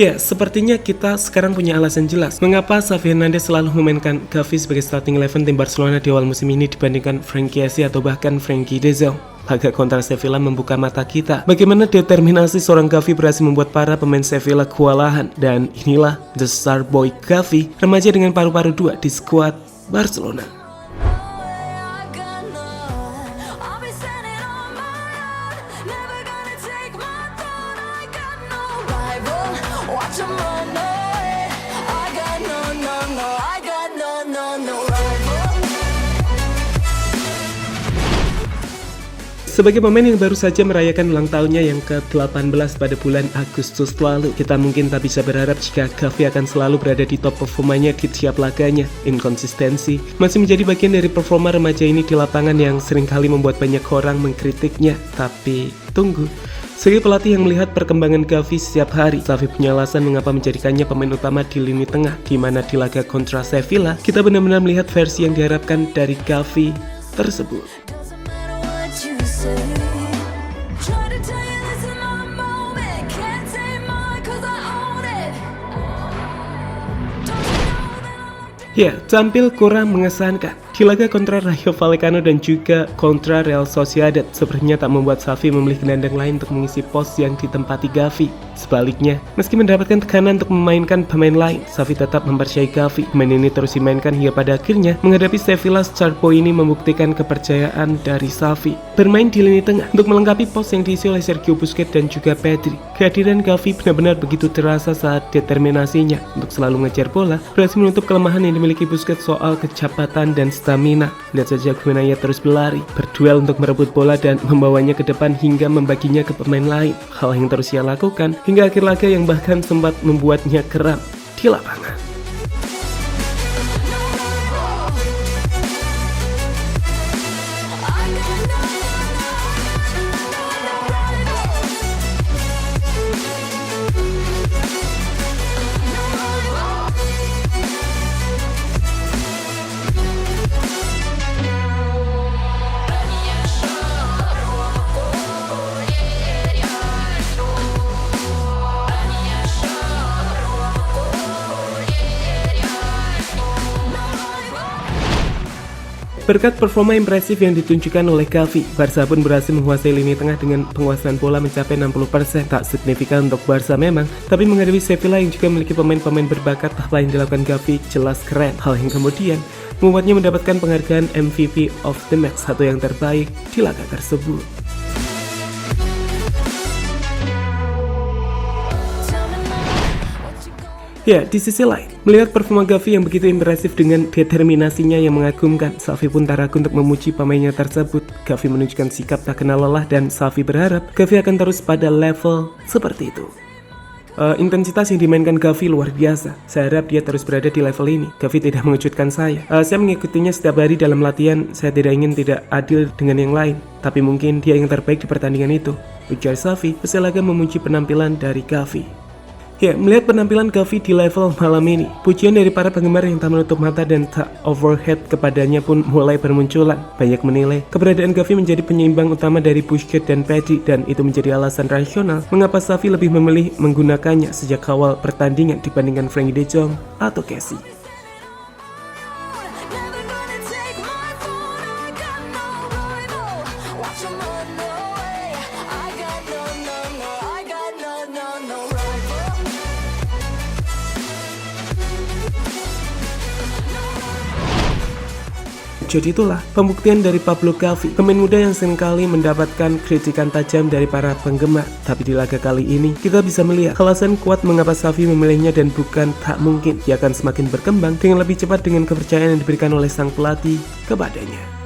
Ya, sepertinya kita sekarang punya alasan jelas mengapa Xavi Hernandez selalu memainkan Gavi sebagai starting 11 tim Barcelona di awal musim ini dibandingkan Frenkie Kessie atau bahkan Frenkie de Jong. Laga kontra Sevilla membuka mata kita bagaimana determinasi seorang Gavi berhasil membuat para pemain Sevilla kewalahan, dan inilah the star boy Gavi, remaja dengan paru-paru 2 di skuad Barcelona. Sebagai pemain yang baru saja merayakan ulang tahunnya yang ke-18 pada bulan Agustus lalu, kita mungkin tak bisa berharap jika Gavi akan selalu berada di top performanya di tiap laganya. Inkonsistensi masih menjadi bagian dari performa remaja ini di lapangan yang seringkali membuat banyak orang mengkritiknya. Tapi tunggu, sebagai pelatih yang melihat perkembangan Gavi setiap hari, Xavi punya alasan mengapa menjadikannya pemain utama di lini tengah, di mana di laga kontra Sevilla, kita benar-benar melihat versi yang diharapkan dari Gavi tersebut. Ya, tampil kurang mengesankan di laga kontra Rayo Vallecano dan juga kontra Real Sociedad. Sepertinya tak membuat Xavi memilih gelandang lain untuk mengisi pos yang ditempati Gavi. Sebaliknya, meski mendapatkan tekanan untuk memainkan pemain lain, Xavi tetap mempercayai Gavi. Pemain ini terus dimainkan hingga pada akhirnya menghadapi Sevilla, Charpo ini membuktikan kepercayaan dari Xavi. Bermain di lini tengah untuk melengkapi pos yang diisi oleh Sergio Busquets dan juga Pedri. Kehadiran Gavi benar-benar begitu terasa saat determinasinya untuk selalu ngejar bola berhasil menutup kelemahan yang dimiliki Busquets soal kecepatan dan stamina. Lihat saja bagaimana ia terus berlari, berduel untuk merebut bola dan membawanya ke depan hingga membaginya ke pemain lain. Hal yang terus ia lakukan hingga akhir laga yang bahkan sempat membuatnya geram di lapangan. Berkat performa impresif yang ditunjukkan oleh Gavi, Barca pun berhasil menguasai lini tengah dengan penguasaan bola mencapai 60%. Tak signifikan untuk Barca memang, tapi menghadapi Sevilla yang juga memiliki pemain-pemain berbakat, apa yang dilakukan Gavi jelas keren. Hal yang kemudian membuatnya mendapatkan penghargaan MVP of the match, satu yang terbaik di laga tersebut. Ya, di sisi lain, melihat performa Gavi yang begitu impresif dengan determinasinya yang mengagumkan, Xavi pun tak ragu untuk memuji pemainnya tersebut. Gavi menunjukkan sikap tak kenal lelah dan Xavi berharap Gavi akan terus pada level seperti itu. Intensitas yang dimainkan Gavi luar biasa. Saya harap dia terus berada di level ini. Gavi tidak mengejutkan saya. Saya mengikutinya setiap hari dalam latihan. Saya tidak ingin tidak adil dengan yang lain, tapi mungkin dia yang terbaik di pertandingan itu, ujar Xavi usai laga memuji penampilan dari Gavi. Ya, melihat penampilan Gavi di level malam ini, pujian dari para penggemar yang tak menutup mata dan tak overhead kepadanya pun mulai bermunculan. Banyak menilai keberadaan Gavi menjadi penyeimbang utama dari Busquets dan Pedri, dan itu menjadi alasan rasional mengapa Xavi lebih memilih menggunakannya sejak awal pertandingan dibandingkan Frenkie de Jong atau Kessie. Jadi itulah pembuktian dari Pablo Gavi, pemain muda yang seringkali mendapatkan kritikan tajam dari para penggemar. Tapi di laga kali ini, kita bisa melihat alasan kuat mengapa Xavi memilihnya, dan bukan tak mungkin ia akan semakin berkembang dengan lebih cepat dengan kepercayaan yang diberikan oleh sang pelatih kepadanya.